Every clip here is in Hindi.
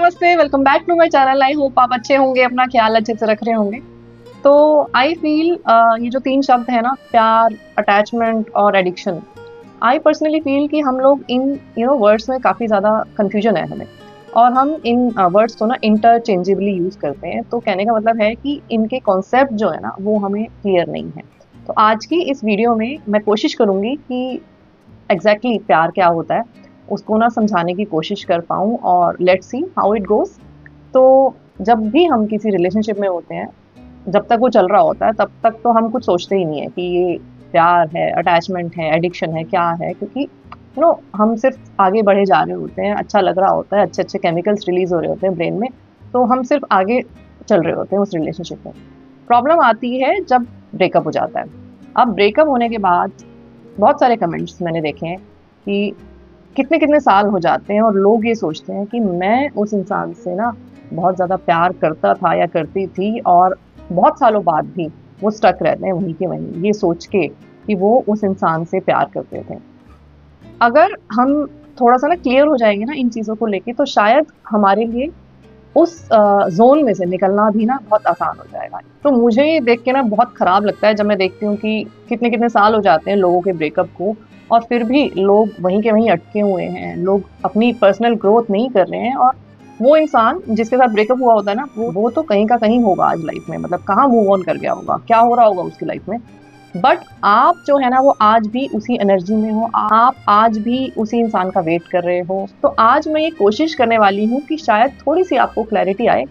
नमस्ते, welcome back to my channel. I hope आप अच्छे होंगे, अपना ख्याल अच्छे से रख रहे होंगे। तो आई फील ये जो 3 शब्द है ना, प्यार, अटैचमेंट और एडिक्शन, आई पर्सनली फील कि हम लोग इन वर्ड्स में काफ़ी ज़्यादा कन्फ्यूजन है हमें, और हम इन वर्ड्स को ना इंटरचेंजेबली यूज़ करते हैं। तो कहने का मतलब है कि इनके कॉन्सेप्ट जो है ना वो हमें क्लियर नहीं है। तो आज की इस वीडियो में मैं कोशिश करूँगी कि एग्जैक्टली प्यार क्या होता है उसको ना समझाने की कोशिश कर पाऊँ, और let's see how it goes. तो जब भी हम किसी रिलेशनशिप में होते हैं, जब तक वो चल रहा होता है तब तक तो हम कुछ सोचते ही नहीं है कि ये प्यार है, अटैचमेंट है, एडिक्शन है, क्या है, क्योंकि हम सिर्फ आगे बढ़े जा रहे होते हैं, अच्छा लग रहा होता है, अच्छे अच्छे केमिकल्स रिलीज हो रहे होते हैं ब्रेन में, तो हम सिर्फ आगे चल रहे होते हैं उस रिलेशनशिप में। प्रॉब्लम आती है जब ब्रेकअप हो जाता है। अब ब्रेकअप होने के बाद बहुत सारे कमेंट्स मैंने देखे हैं कि कितने कितने साल हो जाते हैं और लोग ये सोचते हैं कि मैं उस इंसान से ना बहुत ज़्यादा प्यार करता था या करती थी, और बहुत सालों बाद भी वो स्टक रहते हैं वहीं के वहीं, ये सोच के कि वो उस इंसान से प्यार करते थे। अगर हम थोड़ा सा ना क्लियर हो जाएंगे ना इन चीज़ों को लेके, तो शायद हमारे लिए उस ज़ोन में से निकलना भी ना बहुत आसान हो जाएगा। तो मुझे ये देख के ना बहुत ख़राब लगता है जब मैं देखती हूँ कि कितने-कितने साल हो जाते हैं लोगों के ब्रेकअप को, और फिर भी लोग वहीं के वहीं अटके हुए हैं। लोग अपनी पर्सनल ग्रोथ नहीं कर रहे हैं, और वो इंसान जिसके साथ ब्रेकअप हुआ होता है ना, वो तो कहीं का कहीं होगा आज लाइफ़ में, मतलब कहाँ मूव ऑन कर गया होगा, क्या हो रहा होगा उसकी लाइफ़ में। बट आप जो है ना वो आज भी उसी एनर्जी में हो, आप आज भी उसी इंसान का वेट कर रहे हो। तो आज मैं ये कोशिश करने वाली हूँ कि शायद थोड़ी सी आपको क्लैरिटी आए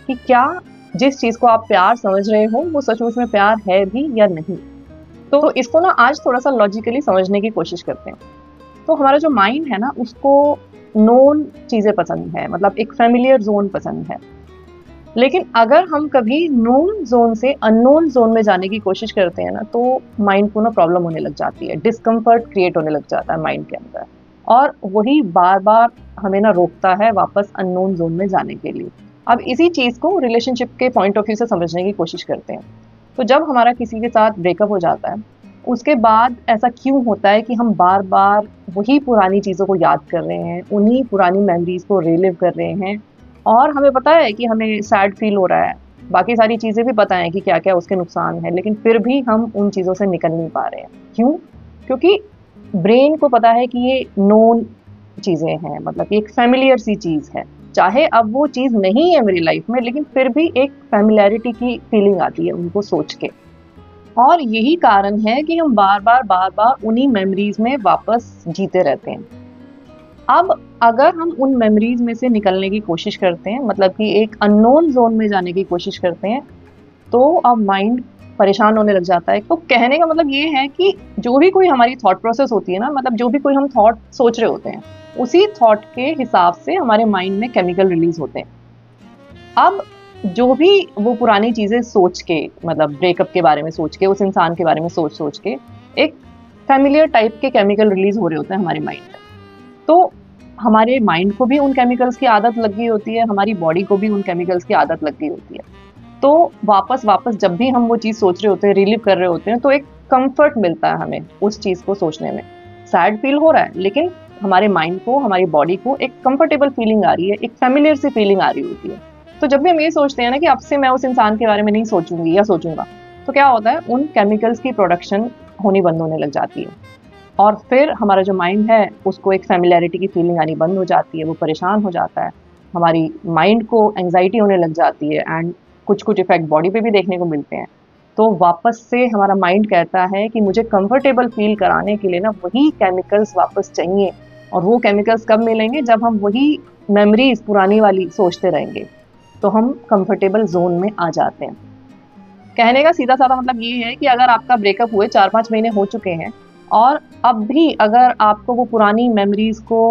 कि क्या जिस चीज़ को आप प्यार समझ रहे हो वो सचमुच में प्यार है भी या नहीं। तो इसको ना आज थोड़ा सा लॉजिकली समझने की कोशिश करते हैं। तो हमारा जो माइंड है ना उसको नोन चीज़ें पसंद है, मतलब एक फेमिलियर जोन पसंद है। लेकिन अगर हम कभी नोन जोन से अननोन जोन में जाने की कोशिश करते हैं ना, तो माइंड को ना प्रॉब्लम होने लग जाती है, डिस्कम्फर्ट क्रिएट होने लग जाता है माइंड के अंदर, और वही बार बार हमें ना रोकता है वापस अननोन जोन में जाने के लिए। अब इसी चीज़ को रिलेशनशिप के पॉइंट ऑफ व्यू से समझने की कोशिश करते हैं। तो जब हमारा किसी के साथ ब्रेकअप हो जाता है, उसके बाद ऐसा क्यों होता है कि हम बार बार वही पुरानी चीज़ों को याद कर रहे हैं, उन्हीं पुरानी मेमोरीज को रिलिव कर रहे हैं, और हमें पता है कि हमें सैड फील हो रहा है, बाकी सारी चीज़ें भी पता है कि क्या क्या उसके नुकसान है, लेकिन फिर भी हम उन चीज़ों से निकल नहीं पा रहे हैं। क्यों? क्योंकि ब्रेन को पता है कि ये नोन चीज़ें हैं, मतलब ये एक फेमिलियर सी चीज़ है। चाहे अब वो चीज़ नहीं है मेरी लाइफ में, लेकिन फिर भी एक फेमिलियरिटी की फीलिंग आती है उनको सोच के, और यही कारण है कि हम बार बार उन्हीं मेमोरीज में वापस जीते रहते हैं। अब अगर हम उन मेमोरीज में से निकलने की कोशिश करते हैं, मतलब कि एक अननोन जोन में जाने की कोशिश करते हैं, तो अब माइंड परेशान होने लग जाता है। तो कहने का मतलब ये है कि जो भी कोई हमारी थॉट प्रोसेस होती है ना, मतलब जो भी कोई हम थॉट सोच रहे होते हैं, उसी थॉट के हिसाब से हमारे माइंड में केमिकल रिलीज होते हैं। अब जो भी वो पुरानी चीज़ें सोच के, मतलब ब्रेकअप के बारे में सोच के, उस इंसान के बारे में सोच के, एक फ़ैमिलियर टाइप के केमिकल रिलीज़ हो रहे होते हैं हमारे माइंड में। तो हमारे माइंड को भी उन केमिकल्स की आदत लग गई होती है, हमारी बॉडी को भी उन केमिकल्स की आदत लग गई होती है। तो वापस जब भी हम वो चीज़ सोच रहे होते हैं, रिलीव कर रहे होते हैं, तो एक कम्फ़र्ट मिलता है हमें उस चीज़ को सोचने में। सैड फ़ील हो रहा है, लेकिन हमारे माइंड को, हमारी बॉडी को एक कम्फ़र्टेबल फ़ीलिंग आ रही है, एक फ़ैमिलियर सी फ़ीलिंग आ रही होती है। तो जब भी हम ये सोचते हैं ना कि अब से मैं उस इंसान के बारे में नहीं सोचूँगी या सोचूँगा, तो क्या होता है, उन केमिकल्स की प्रोडक्शन होनी बंद होने लग जाती है, और फिर हमारा जो माइंड है उसको एक फ़ैमिलियरिटी की फ़ीलिंग आनी बंद हो जाती है, वो परेशान हो जाता है। हमारी माइंड को एंग्ज़ायटी होने लग जाती है, एंड कुछ-कुछ इफ़ेक्ट बॉडी पे भी देखने को मिलते हैं। तो वापस से हमारा माइंड कहता है कि मुझे कंफर्टेबल फ़ील कराने के लिए ना वही केमिकल्स वापस चाहिए, और वो केमिकल्स कब मिलेंगे, जब हम वही मेमोरीज़ पुरानी वाली सोचते रहेंगे, तो हम कंफर्टेबल ज़ोन में आ जाते हैं। कहने का सीधा-साधा मतलब ये है कि अगर आपका ब्रेकअप हुए 4-5 महीने हो चुके हैं, और अब भी अगर आपको वो पुरानी मेमोरीज़ को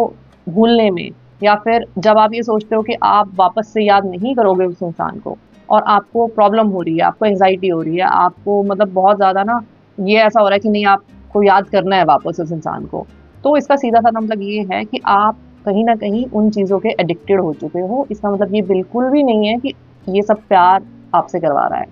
भूलने में, या फिर जब आप ये सोचते हो कि आप वापस से याद नहीं करोगे उस इंसान को, और आपको प्रॉब्लम हो रही है, आपको एंग्ज़ायटी हो रही है, आपको मतलब बहुत ज़्यादा ना ये ऐसा हो रहा है कि नहीं, आपको याद करना है वापस उस इंसान को, तो इसका सीधा-साधा मतलब ये है कि आप कहीं न कहीं उन चीज़ों के एडिक्टेड हो चुके हो। इसका मतलब ये बिल्कुल भी नहीं है कि ये सब प्यार आपसे करवा रहा है।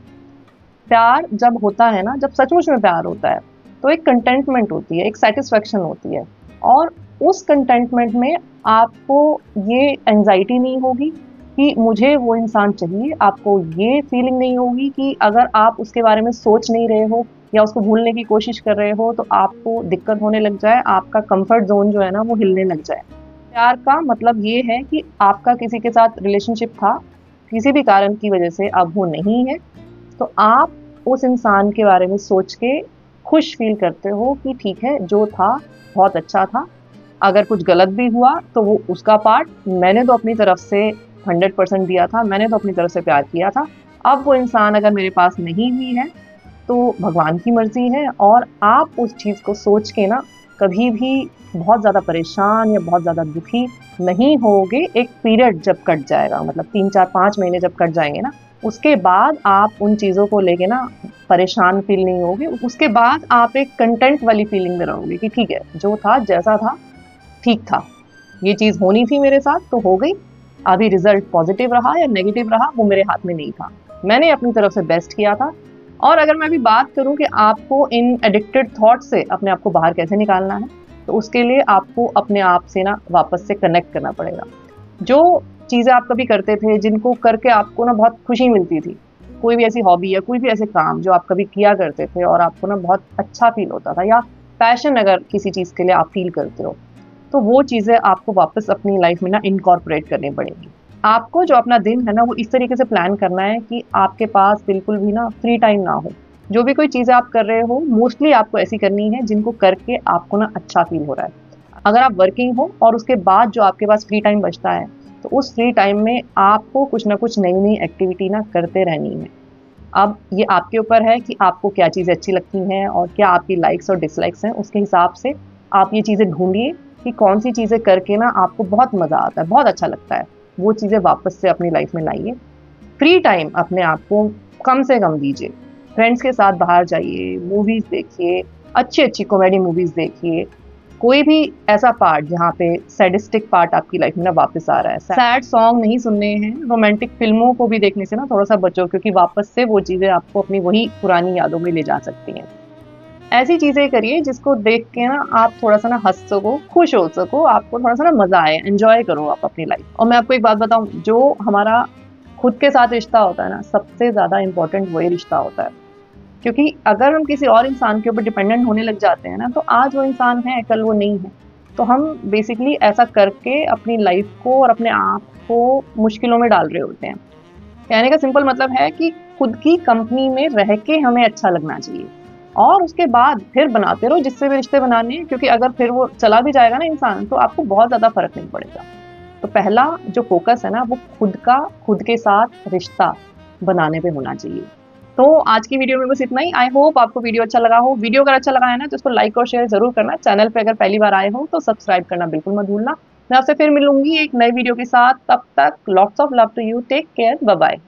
प्यार जब होता है ना, जब सचमुच में प्यार होता है, तो एक कंटेंटमेंट होती है, एक सैटिस्फैक्शन होती है, और उस कंटेंटमेंट में आपको ये एंग्ज़ायटी नहीं होगी, कि मुझे वो इंसान चाहिए। आपको ये फीलिंग नहीं होगी कि अगर आप उसके बारे में सोच नहीं रहे हो या उसको भूलने की कोशिश कर रहे हो तो आपको दिक्कत होने लग जाए, आपका कंफर्ट ज़ोन जो है ना वो हिलने लग जाए। प्यार का मतलब ये है कि आपका किसी के साथ रिलेशनशिप था, किसी भी कारण की वजह से अब वो नहीं है, तो आप उस इंसान के बारे में सोच के खुश फ़ील करते हो कि ठीक है, जो था बहुत अच्छा था। अगर कुछ गलत भी हुआ तो वो उसका पार्ट, मैंने तो अपनी तरफ से 100% दिया था, मैंने तो अपनी तरफ से प्यार किया था। अब वो इंसान अगर मेरे पास नहीं भी है तो भगवान की मर्ज़ी है। और आप उस चीज़ को सोच के ना कभी भी बहुत ज़्यादा परेशान या बहुत ज़्यादा दुखी नहीं होगे। एक पीरियड जब कट जाएगा, मतलब 3, 4, 5 महीने जब कट जाएँगे ना, उसके बाद आप उन चीज़ों को लेके ना परेशान फ़ील नहीं होगे। उसके बाद आप एक कंटेंट वाली फ़ीलिंग में रहोगे कि ठीक है, जो था, जैसा था, ठीक था। ये चीज़ होनी थी मेरे साथ तो हो गई। अभी रिज़ल्ट पॉज़िटिव रहा या नेगेटिव रहा वो मेरे हाथ में नहीं था। मैंने अपनी तरफ से बेस्ट किया था। और अगर मैं अभी बात करूँ कि आपको इन एडिक्टेड थॉट से अपने आप को बाहर कैसे निकालना है, तो उसके लिए आपको अपने आप से ना वापस से कनेक्ट करना पड़ेगा। जो चीज़ें आप कभी करते थे, जिनको करके आपको ना बहुत खुशी मिलती थी, कोई भी ऐसी हॉबी या कोई भी ऐसे काम जो आप कभी किया करते थे और आपको ना बहुत अच्छा फ़ील होता था, या पैशन अगर किसी चीज़ के लिए आप फ़ील करते हो, तो वो चीज़ें आपको वापस अपनी लाइफ में ना इनकॉर्पोरेट करनी पड़ेंगी। आपको जो अपना दिन है ना वो इस तरीके से प्लान करना है कि आपके पास बिल्कुल भी ना फ्री टाइम ना हो। जो भी कोई चीज़ें आप कर रहे हो मोस्टली आपको ऐसी करनी है जिनको करके आपको ना अच्छा फ़ील हो रहा है। अगर आप वर्किंग हो और उसके बाद जो आपके पास फ्री टाइम बचता है, तो उस फ्री टाइम में आपको कुछ ना कुछ नई-नई एक्टिविटी ना करते रहनी है। अब ये आपके ऊपर है कि आपको क्या चीज़ें अच्छी लगती हैं और क्या आपकी लाइक्स और डिसलाइक्स हैं, उसके हिसाब से आप ये चीज़ें ढूँढिए कि कौन-सी चीज़ें करके ना आपको बहुत मज़ा आता है, बहुत अच्छा लगता है। वो चीज़ें वापस से अपनी लाइफ में लाइए। फ्री टाइम अपने आप को कम से कम दीजिए। फ्रेंड्स के साथ बाहर जाइए, मूवीज़ देखिए, अच्छी-अच्छी कॉमेडी मूवीज़ देखिए। कोई भी ऐसा पार्ट जहाँ पे सैडिस्टिक पार्ट आपकी लाइफ में ना वापस आ रहा है, सैड सॉन्ग नहीं सुनने हैं, रोमांटिक फ़िल्मों को भी देखने से ना थोड़ा-सा बचो, क्योंकि वापस से वो चीज़ें आपको अपनी वही पुरानी यादों में ले जा सकती हैं। ऐसी चीज़ें करिए जिसको देख के ना आप थोड़ा-सा ना हँस सको, खुश हो सको, आपको थोड़ा-सा ना मज़ा आए, एन्जॉय करो आप अपनी लाइफ। और मैं आपको एक बात बताऊँ, जो हमारा खुद के साथ रिश्ता होता है ना, सबसे ज़्यादा इम्पोर्टेंट वही रिश्ता होता है। क्योंकि अगर हम किसी और इंसान के ऊपर डिपेंडेंट होने लग जाते हैं ना, तो आज वो इंसान है, कल वो नहीं है। तो हम बेसिकली ऐसा करके अपनी लाइफ को और अपने आप को मुश्किलों में डाल रहे होते हैं। कहने का सिंपल मतलब है कि खुद की कंपनी में रह के हमें अच्छा लगना चाहिए और उसके बाद फिर बनाते रहो जिससे भी रिश्ते बनाने हैं, क्योंकि अगर फिर वो चला भी जाएगा ना इंसान, तो आपको बहुत ज़्यादा फ़र्क नहीं पड़ेगा। तो पहला जो फ़ोकस है ना, वो खुद के साथ रिश्ता बनाने पे होना चाहिए। तो आज की वीडियो में बस इतना ही। आई होप आपको वीडियो अच्छा लगा हो। वीडियो अगर अच्छा लगा है ना तो इसको लाइक और शेयर ज़रूर करना। चैनल पे अगर पहली बार आए हो तो सब्सक्राइब करना बिल्कुल मत भूलना। मैं आपसे फिर मिलूँगी एक नई वीडियो के साथ। तब तक lots of love to you. Take care. Bye bye.